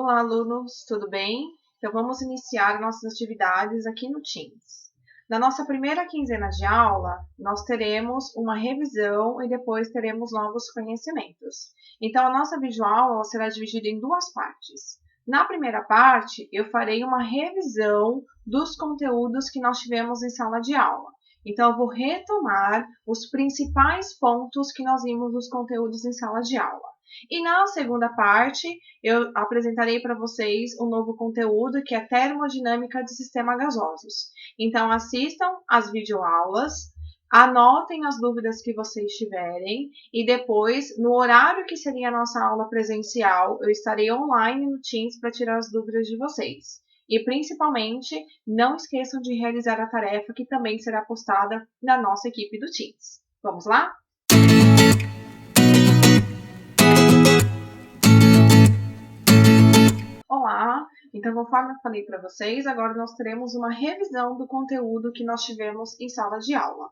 Olá, alunos, tudo bem? Então, vamos iniciar nossas atividades aqui no Teams. Na nossa primeira quinzena de aula, nós teremos uma revisão e depois teremos novos conhecimentos. Então, a nossa videoaula será dividida em duas partes. Na primeira parte, eu farei uma revisão dos conteúdos que nós tivemos em sala de aula. Então, eu vou retomar os principais pontos que nós vimos nos conteúdos em sala de aula. E na segunda parte, eu apresentarei para vocês um novo conteúdo que é termodinâmica de sistemas gasosos. Então, assistam às videoaulas, anotem as dúvidas que vocês tiverem e depois, no horário que seria a nossa aula presencial, eu estarei online no Teams para tirar as dúvidas de vocês. E, principalmente, não esqueçam de realizar a tarefa que também será postada na nossa equipe do Teams. Vamos lá? Olá! Então, conforme eu falei para vocês, agora nós teremos uma revisão do conteúdo que nós tivemos em sala de aula.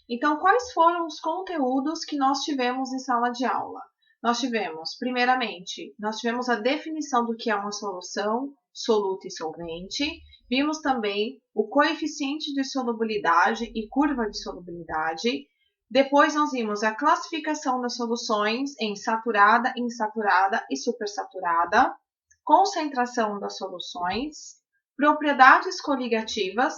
Então, quais foram os conteúdos que nós tivemos em sala de aula? Nós tivemos, primeiramente, a definição do que é uma solução, soluto e solvente. Vimos também o coeficiente de solubilidade e curva de solubilidade. Depois, nós vimos a classificação das soluções em saturada, insaturada e supersaturada. Concentração das soluções, propriedades coligativas.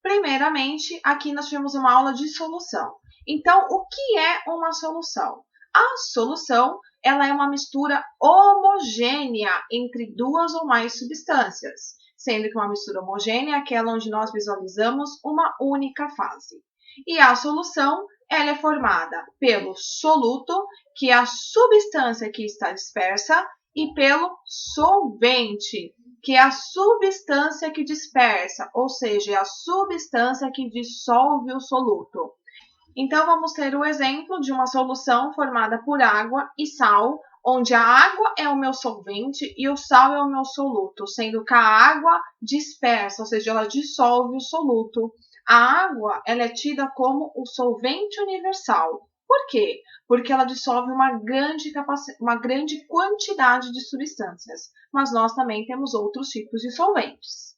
Primeiramente, aqui nós tivemos uma aula de solução. Então, o que é uma solução? A solução, ela é uma mistura homogênea entre duas ou mais substâncias, sendo que uma mistura homogênea é aquela onde nós visualizamos uma única fase. E a solução, ela é formada pelo soluto, que é a substância que está dispersa, e pelo solvente, que é a substância que dispersa, ou seja, é a substância que dissolve o soluto. Então, vamos ter o exemplo de uma solução formada por água e sal, onde a água é o meu solvente e o sal é o meu soluto, sendo que a água dispersa, ou seja, ela dissolve o soluto. A água, ela é tida como o solvente universal. Por quê? Porque ela dissolve uma grande quantidade de substâncias, mas nós também temos outros tipos de solventes.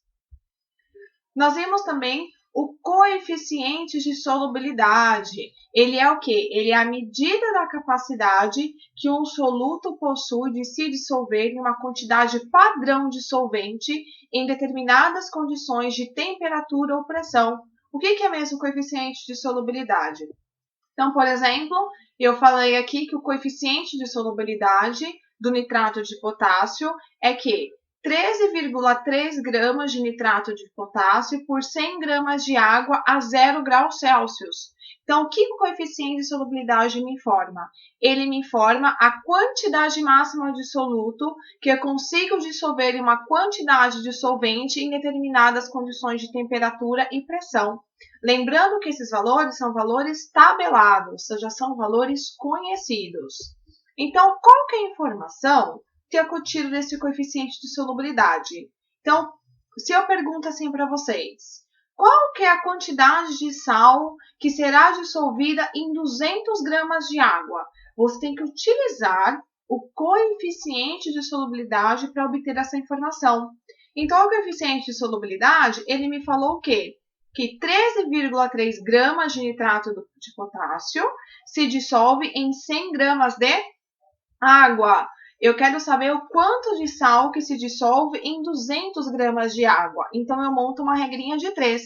Nós vimos também o coeficiente de solubilidade. Ele é o quê? Ele é a medida da capacidade que um soluto possui de se dissolver em uma quantidade padrão de solvente em determinadas condições de temperatura ou pressão. O que é mesmo o coeficiente de solubilidade? Então, por exemplo, eu falei aqui que o coeficiente de solubilidade do nitrato de potássio é que 13,3 gramas de nitrato de potássio por 100 gramas de água a 0 graus Celsius. Então, o que o coeficiente de solubilidade me informa? Ele me informa a quantidade máxima de soluto que eu consigo dissolver em uma quantidade de solvente em determinadas condições de temperatura e pressão. Lembrando que esses valores são valores tabelados, ou seja, são valores conhecidos. Então, qual que é a informação que eu tiro desse coeficiente de solubilidade? Então, se eu pergunto assim para vocês, qual que é a quantidade de sal que será dissolvida em 200 gramas de água? Você tem que utilizar o coeficiente de solubilidade para obter essa informação. Então, o coeficiente de solubilidade, ele me falou o quê? Que 13,3 gramas de nitrato de potássio se dissolve em 100 gramas de água. Eu quero saber o quanto de sal que se dissolve em 200 gramas de água. Então, eu monto uma regrinha de 3.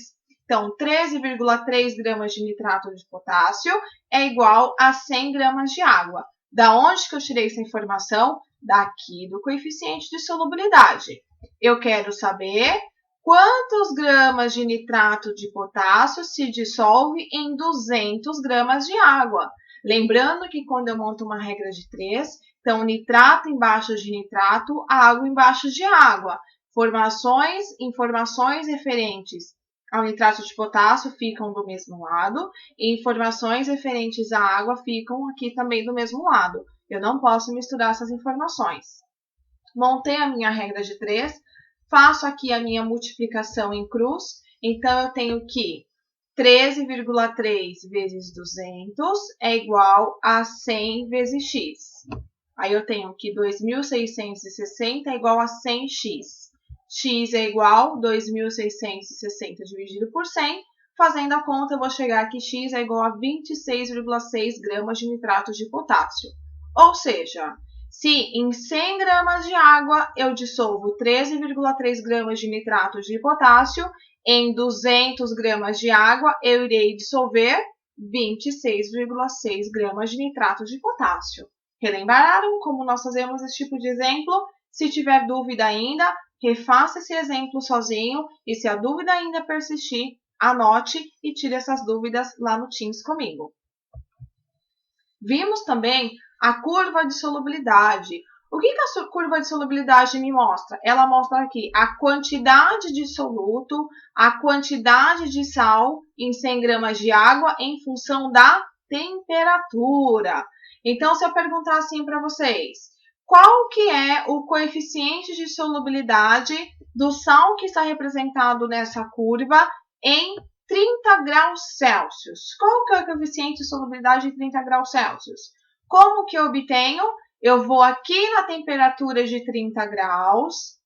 Então, 13,3 gramas de nitrato de potássio é igual a 100 gramas de água. Da onde que eu tirei essa informação? Daqui do coeficiente de solubilidade. Eu quero saber quantos gramas de nitrato de potássio se dissolve em 200 gramas de água. Lembrando que quando eu monto uma regra de 3, então nitrato embaixo de nitrato, água embaixo de água. Informações referentes ao nitrato de potássio ficam do mesmo lado e informações referentes à água ficam aqui também do mesmo lado. Eu não posso misturar essas informações. Montei a minha regra de 3. Faço aqui a minha multiplicação em cruz, então eu tenho que 13,3 vezes 200 é igual a 100 vezes x. Aí eu tenho que 2.660 é igual a 100x. X é igual a 2.660 dividido por 100. Fazendo a conta, eu vou chegar que x é igual a 26,6 gramas de nitrato de potássio. Ou seja, se em 100 gramas de água eu dissolvo 13,3 gramas de nitrato de potássio, em 200 gramas de água eu irei dissolver 26,6 gramas de nitrato de potássio. Relembraram como nós fazemos esse tipo de exemplo? Se tiver dúvida ainda, refaça esse exemplo sozinho e se a dúvida ainda persistir, anote e tire essas dúvidas lá no Teams comigo. Vimos também a curva de solubilidade. O que a curva de solubilidade me mostra? Ela mostra aqui a quantidade de soluto, a quantidade de sal em 100 gramas de água em função da temperatura. Então, se eu perguntar assim para vocês, qual que é o coeficiente de solubilidade do sal que está representado nessa curva em 30 graus Celsius? Qual que é o coeficiente de solubilidade em 30 graus Celsius? Como que eu obtenho? Eu vou aqui na temperatura de 30 graus,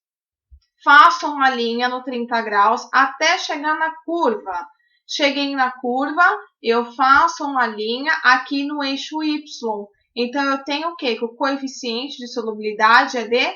faço uma linha no 30 graus até chegar na curva. Cheguei na curva, eu faço uma linha aqui no eixo Y. Então, eu tenho o quê? Que o coeficiente de solubilidade é de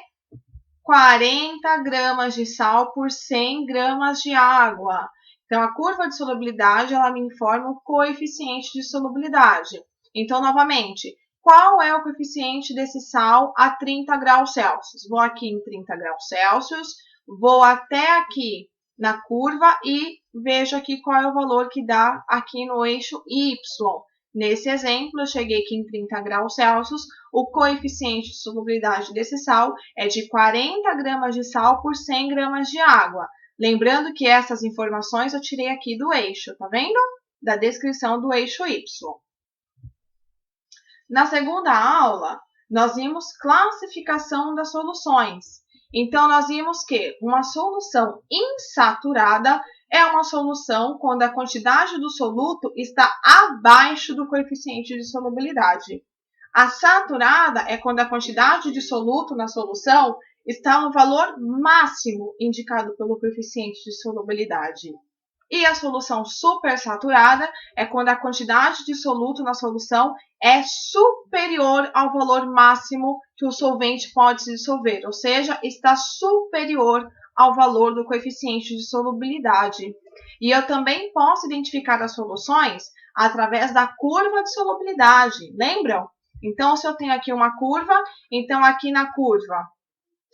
40 gramas de sal por 100 gramas de água. Então, a curva de solubilidade, ela me informa o coeficiente de solubilidade. Então, novamente, qual é o coeficiente desse sal a 30 graus Celsius? Vou aqui em 30 graus Celsius, vou até aqui na curva e vejo aqui qual é o valor que dá aqui no eixo Y. Nesse exemplo, eu cheguei aqui em 30 graus Celsius, o coeficiente de solubilidade desse sal é de 40 gramas de sal por 100 gramas de água. Lembrando que essas informações eu tirei aqui do eixo, tá vendo? Da descrição do eixo Y. Na segunda aula, nós vimos classificação das soluções. Então, nós vimos que uma solução insaturada é uma solução quando a quantidade do soluto está abaixo do coeficiente de solubilidade. A saturada é quando a quantidade de soluto na solução está no valor máximo indicado pelo coeficiente de solubilidade. E a solução supersaturada é quando a quantidade de soluto na solução é superior ao valor máximo que o solvente pode se dissolver, ou seja, está superior ao valor do coeficiente de solubilidade. E eu também posso identificar as soluções através da curva de solubilidade, lembram? Então, se eu tenho aqui uma curva, então aqui na curva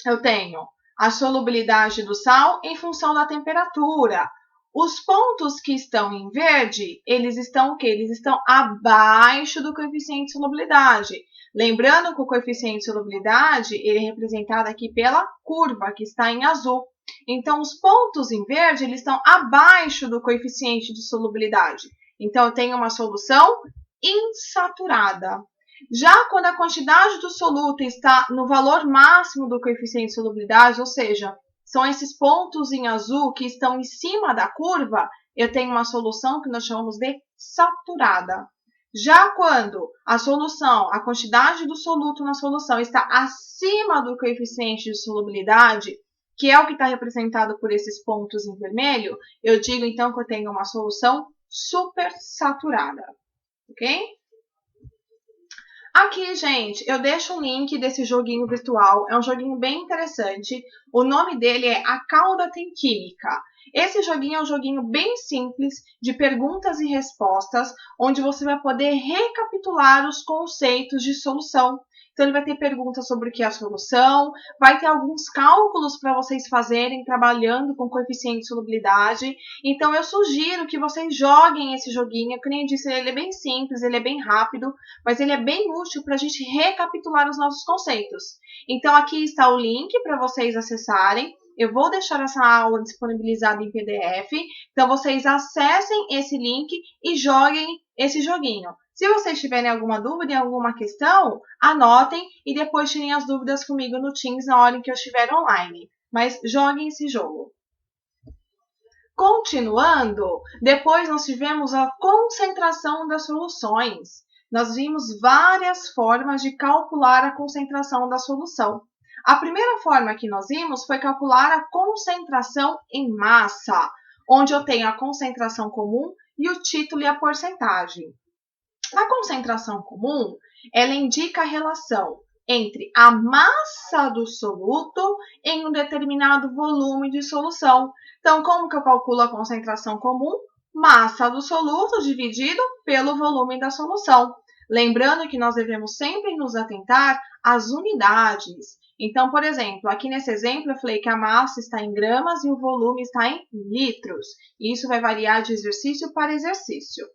eu tenho a solubilidade do sal em função da temperatura. Os pontos que estão em verde, eles estão o quê? Eles estão abaixo do coeficiente de solubilidade. Lembrando que o coeficiente de solubilidade ele é representado aqui pela curva, que está em azul. Então, os pontos em verde, eles estão abaixo do coeficiente de solubilidade. Então, eu tenho uma solução insaturada. Já quando a quantidade do soluto está no valor máximo do coeficiente de solubilidade, ou seja, são esses pontos em azul que estão em cima da curva, eu tenho uma solução que nós chamamos de saturada. Já quando a solução, a quantidade do soluto na solução está acima do coeficiente de solubilidade, que é o que está representado por esses pontos em vermelho, eu digo então que eu tenho uma solução supersaturada, ok? Aqui, gente, eu deixo um link desse joguinho virtual. É um joguinho bem interessante. O nome dele é A Cauda Tem Química. Esse joguinho é um joguinho bem simples, de perguntas e respostas, onde você vai poder recapitular os conceitos de solução. Então, ele vai ter perguntas sobre o que é a solução, vai ter alguns cálculos para vocês fazerem trabalhando com coeficiente de solubilidade. Então, eu sugiro que vocês joguem esse joguinho. Como eu disse, ele é bem simples, ele é bem rápido, mas ele é bem útil para a gente recapitular os nossos conceitos. Então, aqui está o link para vocês acessarem. Eu vou deixar essa aula disponibilizada em PDF. Então, vocês acessem esse link e joguem esse joguinho. Se vocês tiverem alguma dúvida em alguma questão, anotem e depois tirem as dúvidas comigo no Teams na hora em que eu estiver online. Mas joguem esse jogo. Continuando, depois nós tivemos a concentração das soluções. nós vimos várias formas de calcular a concentração da solução. A primeira forma que nós vimos foi calcular a concentração em massa, onde eu tenho a concentração comum e o título e a porcentagem. A concentração comum, ela indica a relação entre a massa do soluto em um determinado volume de solução. Então, como que eu calculo a concentração comum? Massa do soluto dividido pelo volume da solução. Lembrando que nós devemos sempre nos atentar às unidades. Então, por exemplo, aqui nesse exemplo eu falei que a massa está em gramas e o volume está em litros. E isso vai variar de exercício para exercício.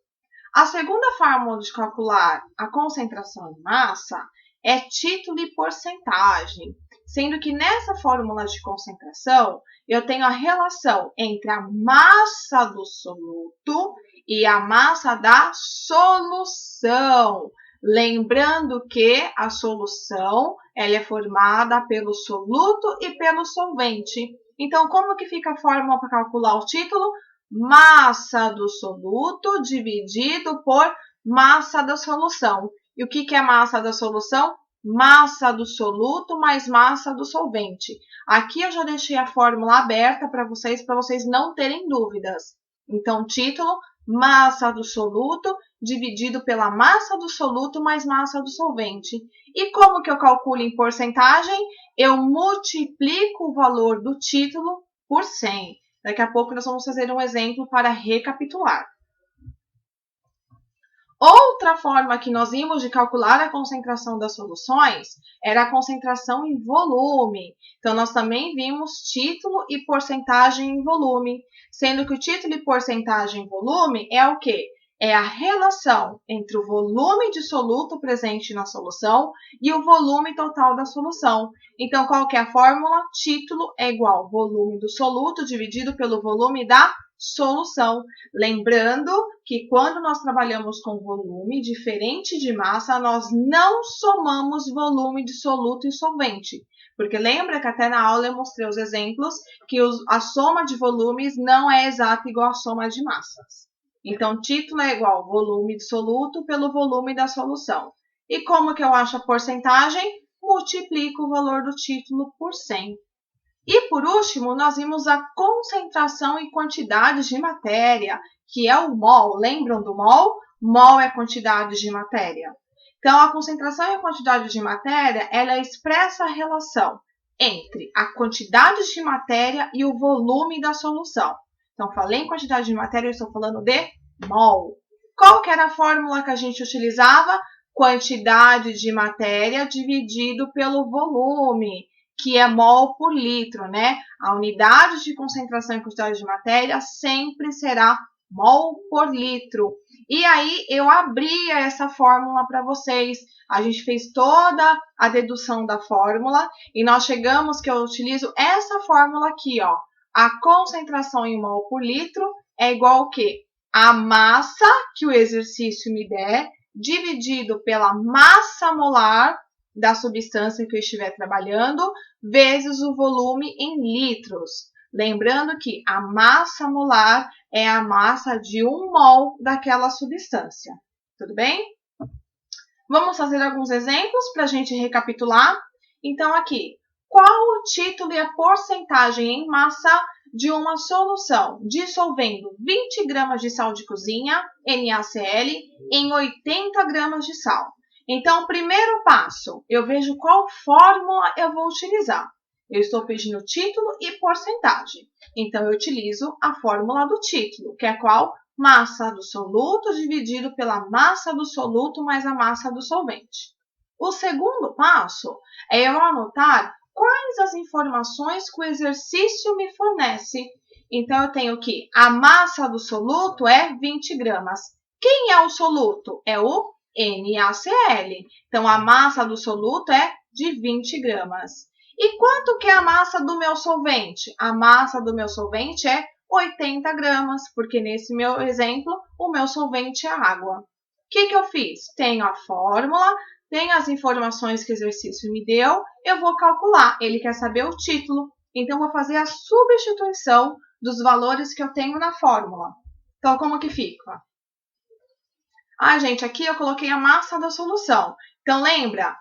A segunda fórmula de calcular a concentração em massa é título e porcentagem, sendo que nessa fórmula de concentração eu tenho a relação entre a massa do soluto e a massa da solução. Lembrando que a solução ela é formada pelo soluto e pelo solvente. Então, como que fica a fórmula para calcular o título? Massa do soluto dividido por massa da solução. E o que é massa da solução? Massa do soluto mais massa do solvente. Aqui eu já deixei a fórmula aberta para vocês não terem dúvidas. Então, título, massa do soluto dividido pela massa do soluto mais massa do solvente. E como que eu calculo em porcentagem? Eu multiplico o valor do título por 100. Daqui a pouco nós vamos fazer um exemplo para recapitular. Outra forma que nós vimos de calcular a concentração das soluções era a concentração em volume. Então, nós também vimos título e porcentagem em volume, sendo que o título e porcentagem em volume é o quê? É a relação entre o volume de soluto presente na solução e o volume total da solução. Então, qual que é a fórmula? Título é igual ao volume do soluto dividido pelo volume da solução. Lembrando que quando nós trabalhamos com volume, diferente de massa, nós não somamos volume de soluto e solvente. Porque lembra que até na aula eu mostrei os exemplos que a soma de volumes não é exata igual a soma de massas. Então, título é igual ao volume de soluto pelo volume da solução. E como que eu acho a porcentagem? Multiplico o valor do título por 100. E, por último, nós vimos a concentração e quantidade de matéria, que é o mol. Lembram do mol? Mol é quantidade de matéria. Então, a concentração e a quantidade de matéria, ela expressa a relação entre a quantidade de matéria e o volume da solução. Então, falei em quantidade de matéria, eu estou falando de mol. Qual que era a fórmula que a gente utilizava? Quantidade de matéria dividido pelo volume, que é mol por litro, né? A unidade de concentração e quantidade de matéria sempre será mol por litro. E aí, eu abri essa fórmula para vocês. A gente fez toda a dedução da fórmula e nós chegamos que eu utilizo essa fórmula aqui, ó. A concentração em mol por litro é igual ao quê? A massa que o exercício me der, dividido pela massa molar da substância que eu estiver trabalhando, vezes o volume em litros. Lembrando que a massa molar é a massa de 1 mol daquela substância. Tudo bem? Vamos fazer alguns exemplos para a gente recapitular. Então, aqui, qual o título e a porcentagem em massa de uma solução dissolvendo 20 gramas de sal de cozinha, NaCl, em 80 gramas de sal? Então, primeiro passo, eu vejo qual fórmula eu vou utilizar. Eu estou pedindo título e porcentagem. Então, eu utilizo a fórmula do título, que é qual? Massa do soluto dividido pela massa do soluto mais a massa do solvente. O segundo passo é eu anotar quais as informações que o exercício me fornece. Então, eu tenho que a massa do soluto é 20 gramas. Quem é o soluto? É o NaCl. Então, a massa do soluto é de 20 gramas. E quanto que é a massa do meu solvente? A massa do meu solvente é 80 gramas, porque nesse meu exemplo, o meu solvente é água. O que eu fiz? Tenho a fórmula, tenho as informações que o exercício me deu, eu vou calcular. Ele quer saber o título, então vou fazer a substituição dos valores que eu tenho na fórmula. Então, como que fica? Ah, gente, aqui eu coloquei a massa da solução. Então, lembra?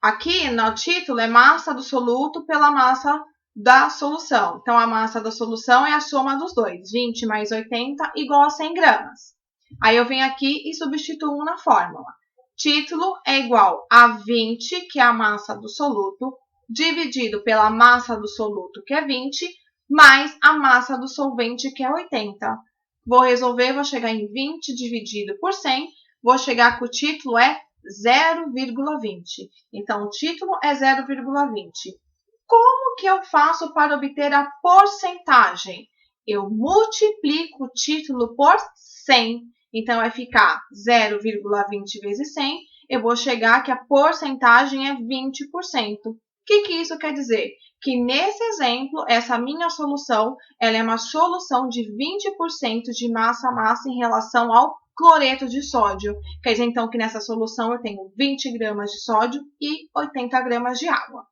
Aqui no título é massa do soluto pela massa da solução. Então, a massa da solução é a soma dos dois. 20 mais 80 igual a 100 gramas. Aí eu venho aqui e substituo na fórmula. Título é igual a 20, que é a massa do soluto, dividido pela massa do soluto, que é 20, mais a massa do solvente, que é 80. Vou resolver, vou chegar em 20 dividido por 100, vou chegar que o título é 0,20. Então, o título é 0,20. Como que eu faço para obter a porcentagem? Eu multiplico o título por 100. Então, vai ficar 0,20 vezes 100. Eu vou chegar que a porcentagem é 20%. O que isso quer dizer? Que nesse exemplo, essa minha solução, ela é uma solução de 20% de massa-massa em relação ao cloreto de sódio. Quer dizer, então, que nessa solução eu tenho 20 gramas de sódio e 80 gramas de água.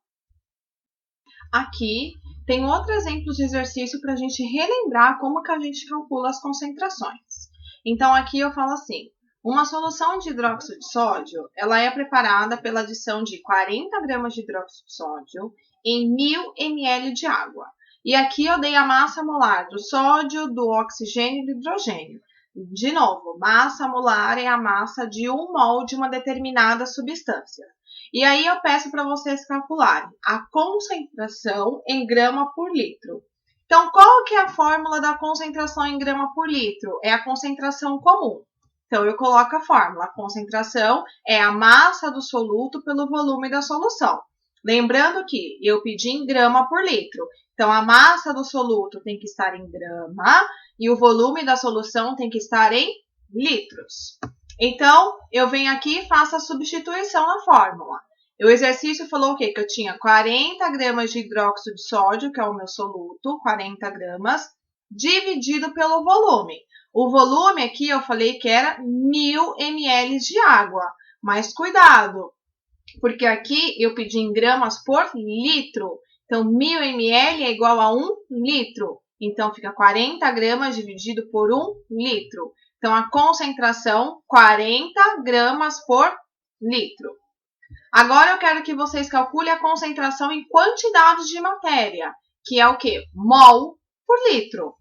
Aqui tem outro exemplo de exercício para a gente relembrar como que a gente calcula as concentrações. Então, aqui eu falo assim, uma solução de hidróxido de sódio, ela é preparada pela adição de 40 gramas de hidróxido de sódio em 1000 ml de água. E aqui eu dei a massa molar do sódio, do oxigênio e do hidrogênio. De novo, massa molar é a massa de 1 mol de uma determinada substância. E aí eu peço para vocês calcularem a concentração em grama por litro. Então, qual que é a fórmula da concentração em grama por litro? É a concentração comum. Então, eu coloco a fórmula. A concentração é a massa do soluto pelo volume da solução. Lembrando que eu pedi em grama por litro. Então, a massa do soluto tem que estar em grama e o volume da solução tem que estar em litros. Então, eu venho aqui e faço a substituição na fórmula. O exercício falou o quê? Que eu tinha 40 gramas de hidróxido de sódio, que é o meu soluto, 40 gramas, dividido pelo volume. O volume aqui eu falei que era 1000 ml de água. Mas cuidado, porque aqui eu pedi em gramas por litro. Então, 1000 ml é igual a 1 litro. Então, fica 40 gramas dividido por 1 litro. Então, a concentração, 40 gramas por litro. Agora, eu quero que vocês calculem a concentração em quantidade de matéria, que é o quê? Mol por litro.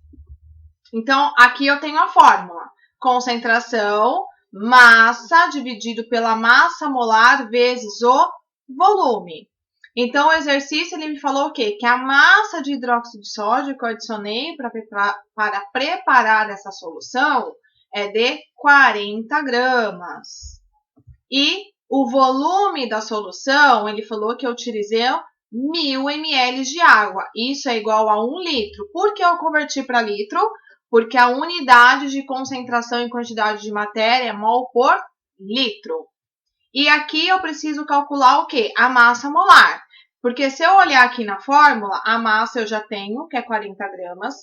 Então, aqui eu tenho a fórmula. Concentração, massa dividido pela massa molar vezes o volume. Então, o exercício ele me falou o quê? Que a massa de hidróxido de sódio que eu adicionei para preparar essa solução é de 40 gramas. E o volume da solução, ele falou que eu utilizei 1000 ml de água. Isso é igual a 1 litro. Por que eu converti para litro? Porque a unidade de concentração e quantidade de matéria é mol por litro. E aqui eu preciso calcular o quê? A massa molar. Porque se eu olhar aqui na fórmula, a massa eu já tenho, que é 40 gramas.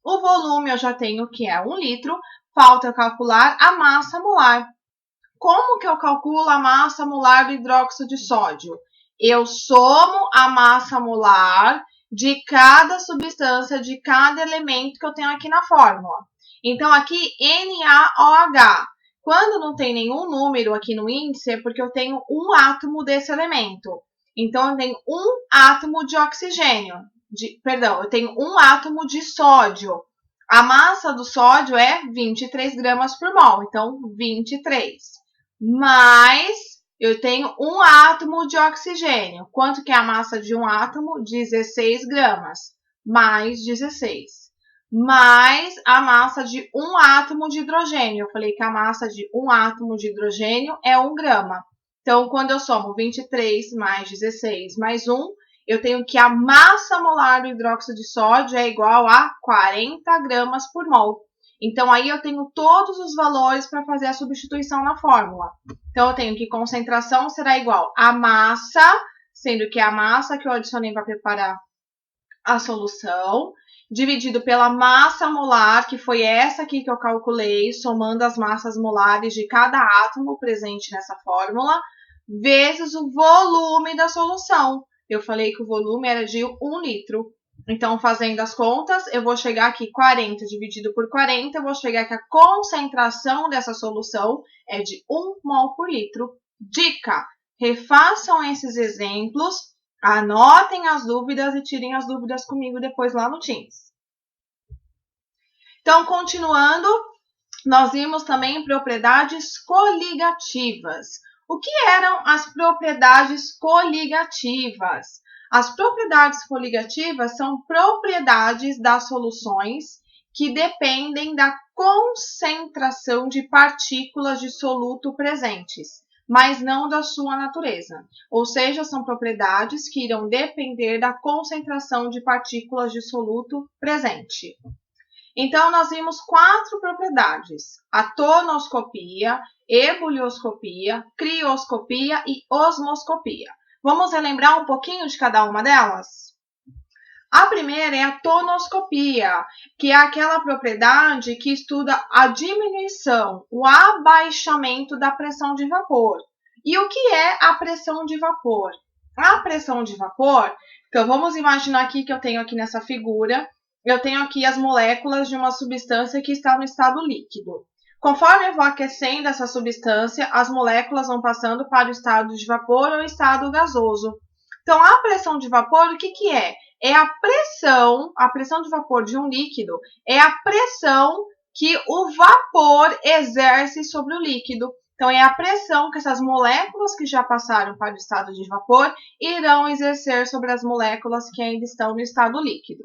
O volume eu já tenho, que é 1 litro. Falta eu calcular a massa molar. Como que eu calculo a massa molar do hidróxido de sódio? Eu somo a massa molar de cada substância, de cada elemento que eu tenho aqui na fórmula. Então, aqui, NaOH. Quando não tem nenhum número aqui no índice, é porque eu tenho um átomo desse elemento. Então, eu tenho um átomo de oxigênio. Eu tenho um átomo de sódio. A massa do sódio é 23 gramas por mol. Então, 23. Mas eu tenho um átomo de oxigênio. Quanto que é a massa de um átomo? 16 gramas. Mais 16. Mais a massa de um átomo de hidrogênio. Eu falei que a massa de um átomo de hidrogênio é 1 grama. Então, quando eu somo 23 mais 16 mais 1, eu tenho que a massa molar do hidróxido de sódio é igual a 40 gramas por mol. Então, aí eu tenho todos os valores para fazer a substituição na fórmula. Então, eu tenho que concentração será igual a massa, sendo que é a massa que eu adicionei para preparar a solução, dividido pela massa molar, que foi essa aqui que eu calculei, somando as massas molares de cada átomo presente nessa fórmula, vezes o volume da solução. Eu falei que o volume era de 1 litro. Então, fazendo as contas, eu vou chegar aqui 40 dividido por 40, eu vou chegar que a concentração dessa solução é de 1 mol por litro. Dica: refaçam esses exemplos, anotem as dúvidas e tirem as dúvidas comigo depois lá no Teams. Então, continuando, nós vimos também propriedades coligativas. O que eram as propriedades coligativas? As propriedades coligativas são propriedades das soluções que dependem da concentração de partículas de soluto presentes, mas não da sua natureza. Ou seja, são propriedades que irão depender da concentração de partículas de soluto presente. Então, nós vimos 4 propriedades: a tonoscopia, ebulioscopia, crioscopia e osmoscopia. Vamos relembrar um pouquinho de cada uma delas? A primeira é a tonoscopia, que é aquela propriedade que estuda a diminuição, o abaixamento da pressão de vapor. E o que é a pressão de vapor? A pressão de vapor, então vamos imaginar aqui que eu tenho aqui nessa figura, eu tenho aqui as moléculas de uma substância que está no estado líquido. Conforme eu vou aquecendo essa substância, as moléculas vão passando para o estado de vapor ou estado gasoso. Então, a pressão de vapor, o que é? É a pressão de vapor de um líquido, é a pressão que o vapor exerce sobre o líquido. Então, é a pressão que essas moléculas que já passaram para o estado de vapor irão exercer sobre as moléculas que ainda estão no estado líquido.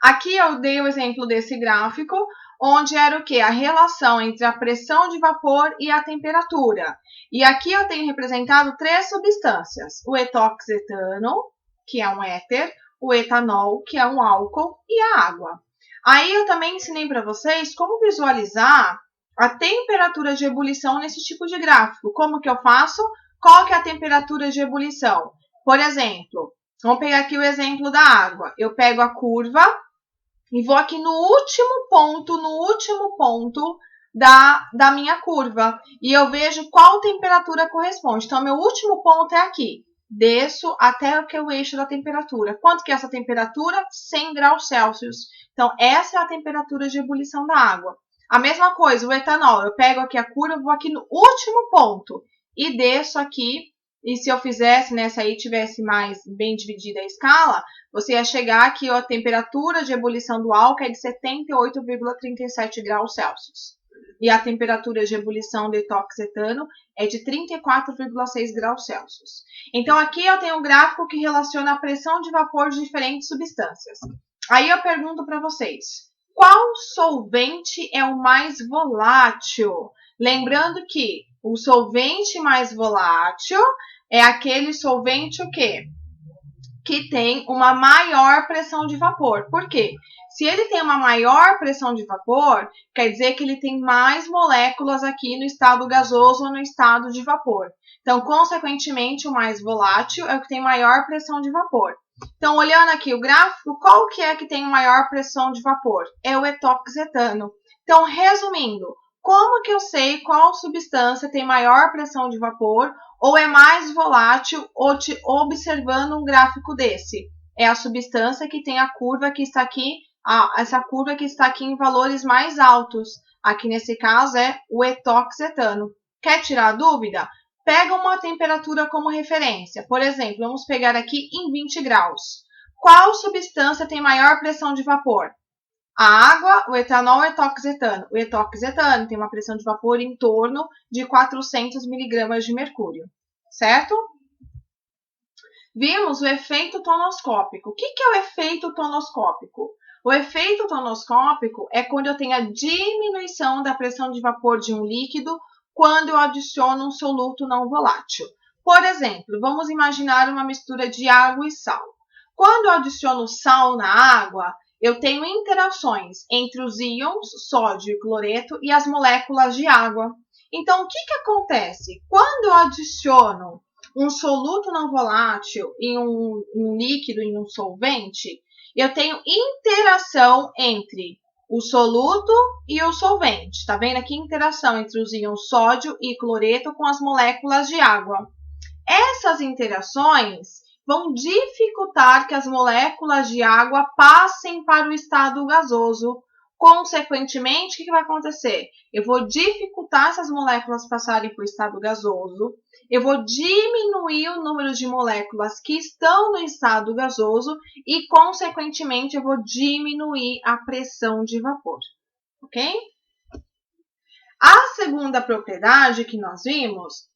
Aqui eu dei o exemplo desse gráfico, onde era o quê? A relação entre a pressão de vapor e a temperatura. E aqui eu tenho representado 3 substâncias: o etoxetano, que é um éter, o etanol, que é um álcool, e a água. Aí eu também ensinei para vocês como visualizar a temperatura de ebulição nesse tipo de gráfico. Como que eu faço? Qual que é a temperatura de ebulição? Por exemplo, vamos pegar aqui o exemplo da água. Eu pego a curva e vou aqui no último ponto da minha curva. E eu vejo qual temperatura corresponde. Então, meu último ponto é aqui. Desço até o eixo da temperatura. Quanto que é essa temperatura? 100 graus Celsius. Então, essa é a temperatura de ebulição da água. A mesma coisa, o etanol. Eu pego aqui a curva, vou aqui no último ponto e desço aqui. E se eu fizesse, né, se aí tivesse mais bem dividida a escala, você ia chegar aqui, ó, a temperatura de ebulição do álcool é de 78,37 graus Celsius. E a temperatura de ebulição do etoxetano é de 34,6 graus Celsius. Então, aqui eu tenho um gráfico que relaciona a pressão de vapor de diferentes substâncias. Aí eu pergunto para vocês, qual solvente é o mais volátil? Lembrando que o solvente mais volátil é aquele solvente o quê? Que tem uma maior pressão de vapor. Por quê? Se ele tem uma maior pressão de vapor, quer dizer que ele tem mais moléculas aqui no estado gasoso ou no estado de vapor. Então, consequentemente, o mais volátil é o que tem maior pressão de vapor. Então, olhando aqui o gráfico, qual que é que tem maior pressão de vapor? É o etoxetano. Então, resumindo, como que eu sei qual substância tem maior pressão de vapor ou é mais volátil observando um gráfico desse? É a substância que tem a curva que está aqui, essa curva que está aqui em valores mais altos. Aqui nesse caso é o etoxetano. Quer tirar a dúvida? Pega uma temperatura como referência. Por exemplo, vamos pegar aqui em 20 graus. Qual substância tem maior pressão de vapor? A água, o etanol ou o etoxetano? O etoxetano tem uma pressão de vapor em torno de 400 miligramas de mercúrio, certo? Vimos o efeito tonoscópico. O que é o efeito tonoscópico? O efeito tonoscópico é quando eu tenho a diminuição da pressão de vapor de um líquido quando eu adiciono um soluto não volátil. Por exemplo, vamos imaginar uma mistura de água e sal. Quando eu adiciono sal na água, eu tenho interações entre os íons sódio e cloreto e as moléculas de água. Então, o que acontece? Quando eu adiciono um soluto não volátil em um líquido, em um solvente, eu tenho interação entre o soluto e o solvente. Está vendo aqui interação entre os íons sódio e cloreto com as moléculas de água. Essas interações vão dificultar que as moléculas de água passem para o estado gasoso. Consequentemente, o que vai acontecer? Eu vou dificultar essas moléculas passarem para o estado gasoso, eu vou diminuir o número de moléculas que estão no estado gasoso e, consequentemente, eu vou diminuir a pressão de vapor, ok? A segunda propriedade que nós vimos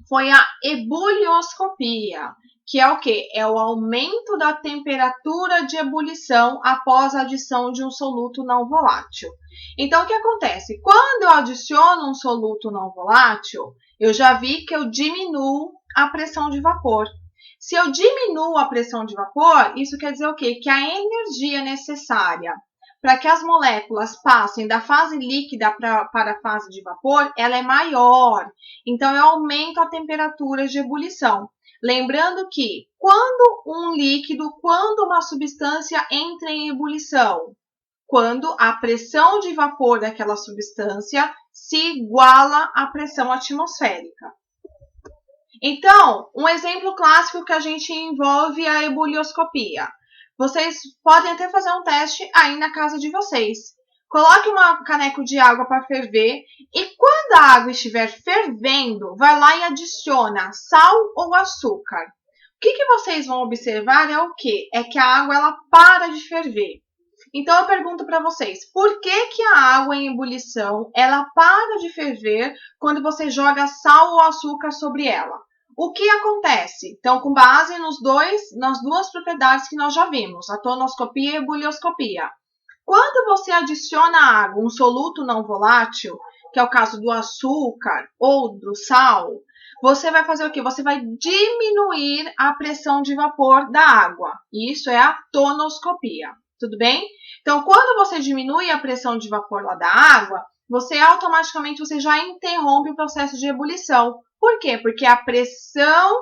foi a ebulioscopia, que é o quê? É o aumento da temperatura de ebulição após a adição de um soluto não volátil. Então, o que acontece? Quando eu adiciono um soluto não volátil, eu já vi que eu diminuo a pressão de vapor. Se eu diminuo a pressão de vapor, isso quer dizer o quê? Que a energia necessária para que as moléculas passem da fase líquida para a fase de vapor, ela é maior. Então, eu aumento a temperatura de ebulição. Lembrando que quando uma substância entra em ebulição? Quando a pressão de vapor daquela substância se iguala à pressão atmosférica. Então, um exemplo clássico que a gente envolve é a ebulioscopia. Vocês podem até fazer um teste aí na casa de vocês. Coloque um caneco de água para ferver e quando a água estiver fervendo, vai lá e adiciona sal ou açúcar. O que vocês vão observar é o quê? É que a água ela para de ferver. Então eu pergunto para vocês, por que a água em ebulição ela para de ferver quando você joga sal ou açúcar sobre ela? O que acontece? Então, com base nas duas propriedades que nós já vimos, a tonoscopia e a ebulioscopia. Quando você adiciona à água um soluto não volátil, que é o caso do açúcar ou do sal, você vai fazer o quê? Você vai diminuir a pressão de vapor da água. Isso é a tonoscopia. Tudo bem? Então, quando você diminui a pressão de vapor lá da água, você automaticamente já interrompe o processo de ebulição. Por quê? Porque a pressão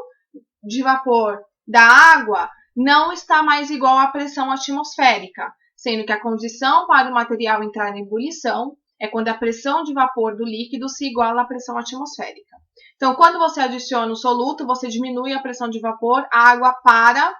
de vapor da água não está mais igual à pressão atmosférica, sendo que a condição para o material entrar em ebulição é quando a pressão de vapor do líquido se iguala à pressão atmosférica. Então, quando você adiciona o soluto, você diminui a pressão de vapor, a água para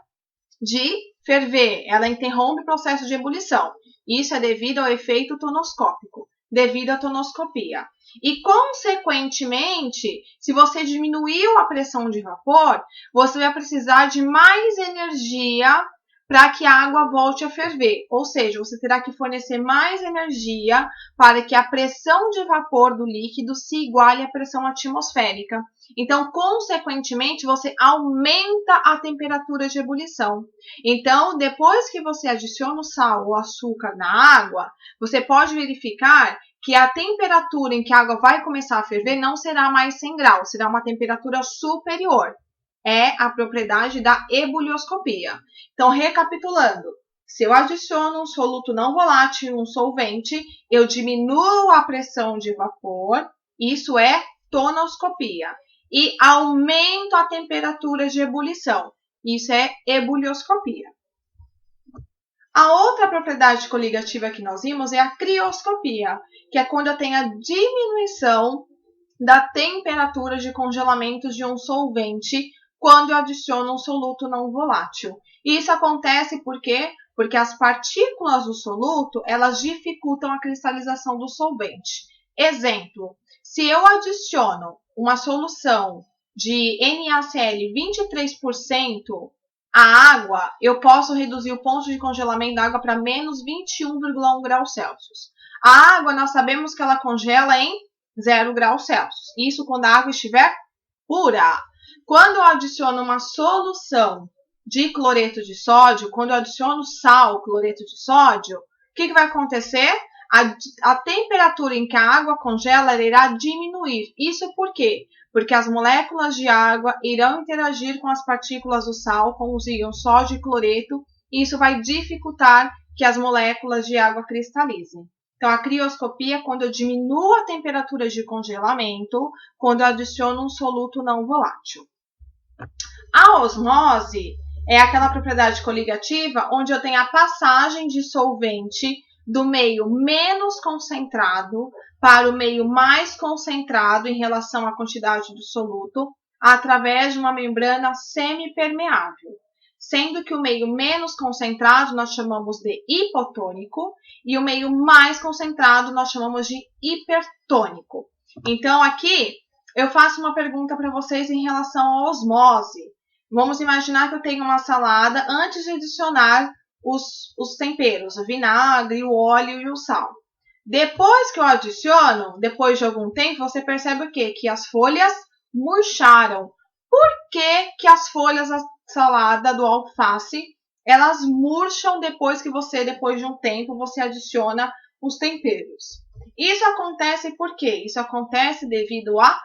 de ferver, ela interrompe o processo de ebulição. Isso é devido ao efeito tonoscópico, devido à tonoscopia. E, consequentemente, se você diminuiu a pressão de vapor, você vai precisar de mais energia para que a água volte a ferver. Ou seja, você terá que fornecer mais energia para que a pressão de vapor do líquido se iguale à pressão atmosférica. Então, consequentemente, você aumenta a temperatura de ebulição. Então, depois que você adiciona o sal ou açúcar na água, você pode verificar que a temperatura em que a água vai começar a ferver não será mais 100 graus, será uma temperatura superior. É a propriedade da ebulioscopia. Então, recapitulando, se eu adiciono um soluto não volátil, um solvente, eu diminuo a pressão de vapor, isso é tonoscopia, e aumento a temperatura de ebulição, isso é ebulioscopia. A outra propriedade coligativa que nós vimos é a crioscopia, que é quando eu tenho a diminuição da temperatura de congelamento de um solvente quando eu adiciono um soluto não volátil. E isso acontece por quê? Porque as partículas do soluto, elas dificultam a cristalização do solvente. Exemplo, se eu adiciono uma solução de NaCl 23%, a água, eu posso reduzir o ponto de congelamento da água para menos 21,1 graus Celsius. A água, nós sabemos que ela congela em 0 graus Celsius. Isso quando a água estiver pura. Quando eu adiciono uma solução de cloreto de sódio, quando eu adiciono sal, cloreto de sódio, o que vai acontecer? A temperatura em que a água congela irá diminuir. Isso por quê? Porque as moléculas de água irão interagir com as partículas do sal, com os íons sódio e cloreto, e isso vai dificultar que as moléculas de água cristalizem. Então, a crioscopia é quando eu diminuo a temperatura de congelamento, quando eu adiciono um soluto não volátil. A osmose é aquela propriedade coligativa onde eu tenho a passagem de solvente do meio menos concentrado para o meio mais concentrado em relação à quantidade do soluto, através de uma membrana semipermeável. sendo que o meio menos concentrado nós chamamos de hipotônico e o meio mais concentrado nós chamamos de hipertônico. Então, aqui eu faço uma pergunta para vocês em relação à osmose. Vamos imaginar que eu tenho uma salada antes de adicionar os temperos, o vinagre, o óleo e o sal. Depois que eu adiciono, depois de algum tempo, você percebe o quê? Que as folhas murcharam. Por que as folhas da salada do alface, elas murcham depois de um tempo, você adiciona os temperos? Isso acontece por quê? Isso acontece devido à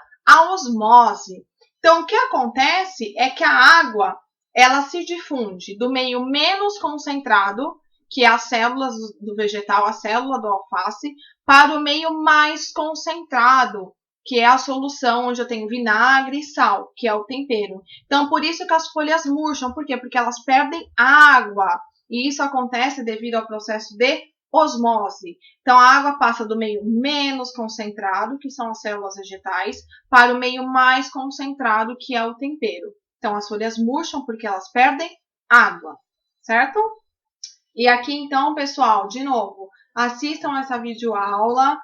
osmose. Então, o que acontece é que a água, ela se difunde do meio menos concentrado, que é as células do vegetal, a célula do alface, para o meio mais concentrado, que é a solução onde eu tenho vinagre e sal, que é o tempero. Então, por isso que as folhas murcham. Por quê? Porque elas perdem água. E isso acontece devido ao processo de osmose. Então, a água passa do meio menos concentrado, que são as células vegetais, para o meio mais concentrado, que é o tempero. Então, as folhas murcham porque elas perdem água, certo? E aqui, então, pessoal, de novo, assistam essa videoaula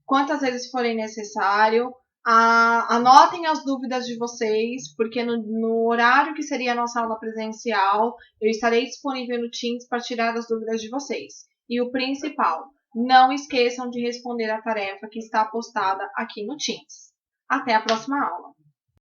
quantas vezes forem necessário. Anotem as dúvidas de vocês, porque no horário que seria a nossa aula presencial, eu estarei disponível no Teams para tirar as dúvidas de vocês. E o principal, não esqueçam de responder a tarefa que está postada aqui no Teams. Até a próxima aula!